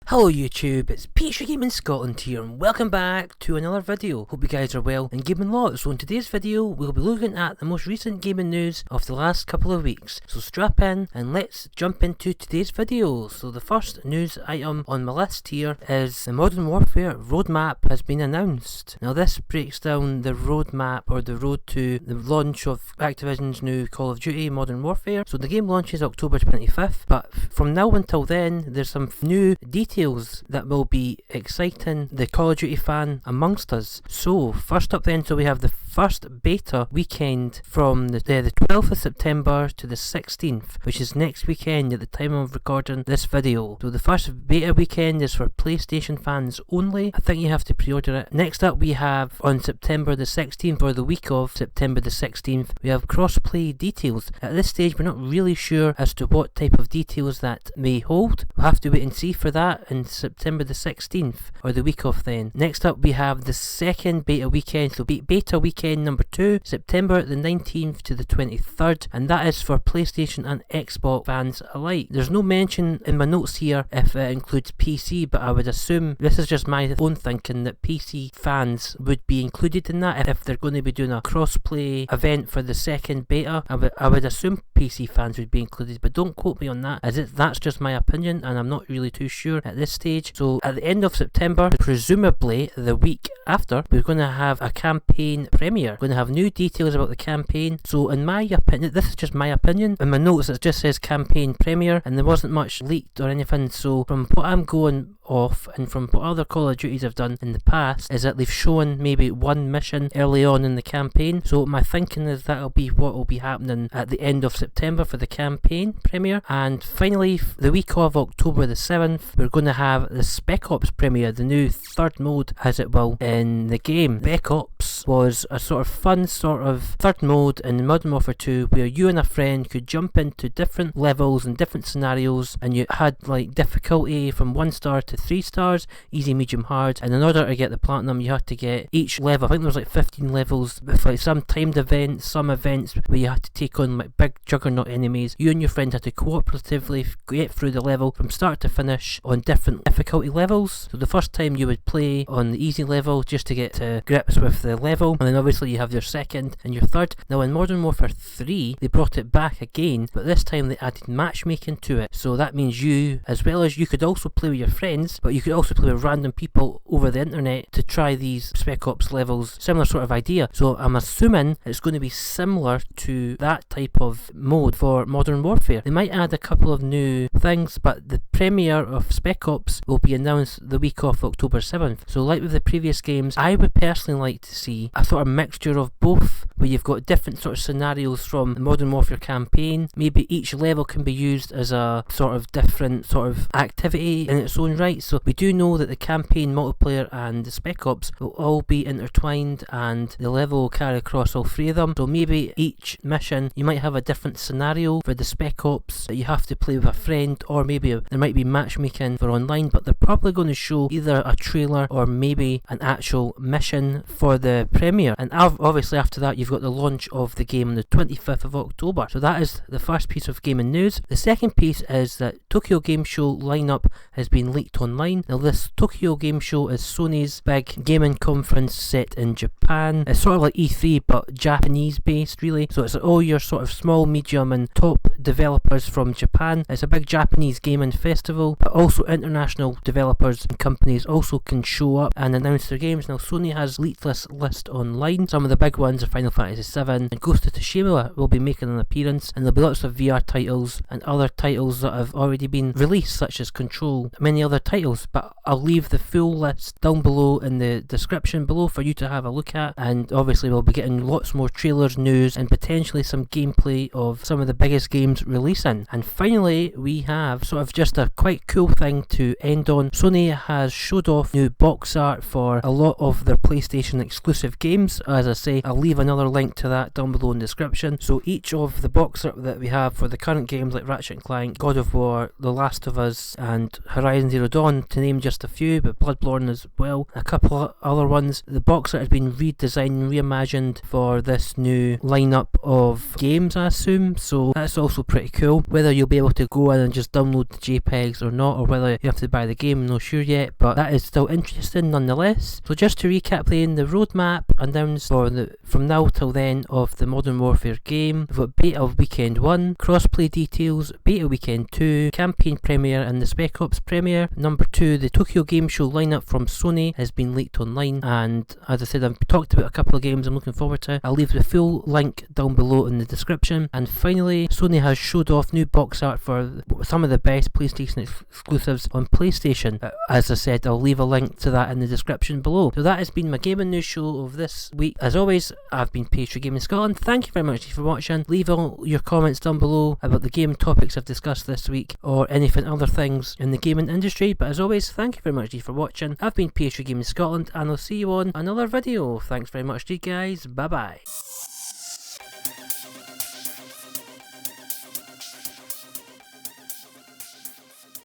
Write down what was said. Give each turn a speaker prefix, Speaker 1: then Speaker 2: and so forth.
Speaker 1: Hello YouTube, it's Peter Gaming Scotland here and welcome back to another video. Hope you guys are well and gaming lots. So in today's video we'll be looking at the most recent gaming news of the last couple of weeks. So strap in and let's jump into today's video. So the first news item on my list here is the Modern Warfare roadmap has been announced. Now this breaks down the roadmap or the road to the launch of Activision's new Call of Duty Modern Warfare. So the game launches October 25th, but from now until then there's some new details that will be exciting the Call of Duty fan amongst us. So first up then, so we have the first beta weekend from the 12th of September to the 16th, which is next weekend at the time of recording this video. So the first beta weekend is for PlayStation fans only. I think you have to pre-order it. Next up we have on September the 16th, or the week of September the 16th, we have cross-play details. At this stage we're not really sure as to what type of details that may hold. We'll have to wait and see for that in September the 16th, or the week of then. Next up we have the second beta weekend, so beta weekend number 2, September the 19th to the 23rd, and that is for PlayStation and Xbox fans alike. There's no mention in my notes here if it includes PC, but I would assume, this is just my own thinking, that PC fans would be included in that if they're going to be doing a cross-play event for the second beta. I would assume PC fans would be included, but don't quote me on that, as that's just my opinion and I'm not really too sure at this stage. So at the end of September, presumably the week after, we're going to have a campaign premiere. We're going to have new details about the campaign. So in my opinion, this is just my opinion, in my notes it just says campaign premiere and there wasn't much leaked or anything. So from what I'm going off and from what other Call of Duties have done in the past, is that they've shown maybe one mission early on in the campaign. So my thinking is that'll be what will be happening at the end of September for the campaign premiere. And finally, the week of October the 7th, we're going to have the Spec Ops premiere, the new third mode as it will in the game. Spec Ops was a sort of fun sort of third mode in Modern Warfare 2 where you and a friend could jump into different levels and different scenarios, and you had like difficulty from 1 star to 3 stars, easy, medium, hard, and in order to get the platinum you had to get each level, I think there was like 15 levels with like some timed events, some events where you had to take on like big juggernaut enemies. You and your friend had to cooperatively get through the level from start to finish on different difficulty levels. So the first time you would play on the easy level just to get to grips with the level, and then obviously you have your second and your third. Now in Modern Warfare 3 they brought it back again, but this time they added matchmaking to it. So that means you, as well as you could also play with your friends, but you could also play with random people over the internet to try these Spec Ops levels. Similar sort of idea. So I'm assuming it's going to be similar to that type of mode for Modern Warfare. They might add a couple of new things, but the premiere of Spec Ops will be announced the week of October 7th. So like with the previous games, I would personally like to see a sort of mixture of both, where you've got different sort of scenarios from the Modern Warfare campaign. Maybe each level can be used as a sort of different sort of activity in its own right. So we do know that the campaign, multiplayer and the Spec Ops will all be intertwined and the level will carry across all three of them. So maybe each mission you might have a different scenario for the Spec Ops that you have to play with a friend, or maybe there might be matchmaking for online, but they're probably going to show either a trailer or maybe an actual mission for the premiere. And obviously after that you've got the launch of the game on the 25th of October. So that is the first piece of gaming news. The second piece is that Tokyo Game Show lineup has been leaked online. Now this Tokyo Game Show is Sony's big gaming conference set in Japan. It's sort of like E3 but Japanese based really. So it's all your sort of small, medium and top developers from Japan. It's a big Japanese gaming festival, but also international developers and companies also can show up and announce their games. Now Sony has leaked this list online. Some of the big ones are Final Fantasy VII and Ghost of Tsushima will be making an appearance, and there'll be lots of VR titles and other titles that have already been released such as Control, many other titles, but I'll leave the full list down below in the description below for you to have a look at. And obviously we'll be getting lots more trailers, news and potentially some gameplay of some of the biggest games releasing. And finally we have sort of just a quite cool thing to end on. Sony has showed off new box art for a lot of their PlayStation exclusive games. As I say, I'll leave another link to that down below in the description. So each of the box art that we have for the current games like Ratchet & Clank, God of War, The Last of Us and Horizon Zero Dawn, to name just a few, but Bloodborne as well, a couple of other ones. The box art has been redesigned and reimagined for this new lineup of games, I assume. So that's also also pretty cool. Whether you'll be able to go in and just download the JPEGs or not, or whether you have to buy the game, I'm not sure yet, but that is still interesting nonetheless. So just to recap then, the roadmap announced from now till then of the Modern Warfare game. We've got Beta Weekend 1, crossplay details, Beta Weekend 2, Campaign Premiere and the Spec Ops Premiere. Number 2, the Tokyo Game Show lineup from Sony has been leaked online, and as I said, I've talked about a couple of games I'm looking forward to. I'll leave the full link down below in the description. And finally, Sony has showed off new box art for some of the best PlayStation exclusives on PlayStation. As I said, I'll leave a link to that in the description below. So that has been my gaming news show of this week. As always, I've been Pastry Gaming Scotland. Thank you very much for watching. Leave all your comments down below about the game topics I've discussed this week, or anything other things in the gaming industry. But as always, thank you very much for watching. I've been Pastry Gaming Scotland, and I'll see you on another video. Thanks very much to you guys. Bye bye.